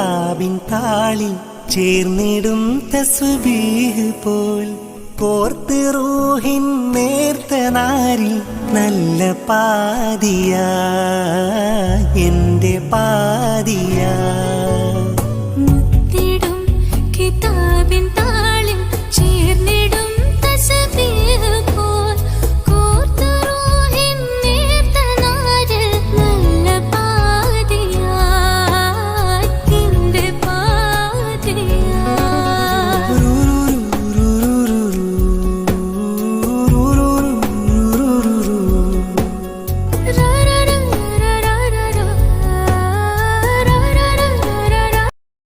കിതാബിൻ താളിൽ ചേർന്നിടും തസ്ബീഹ് പോൽ കോർത്ത് റൂഹിൻ നേർത്ത നാരിൽ നല്ല പാതിയാ എൻ്റെ പാതിയാ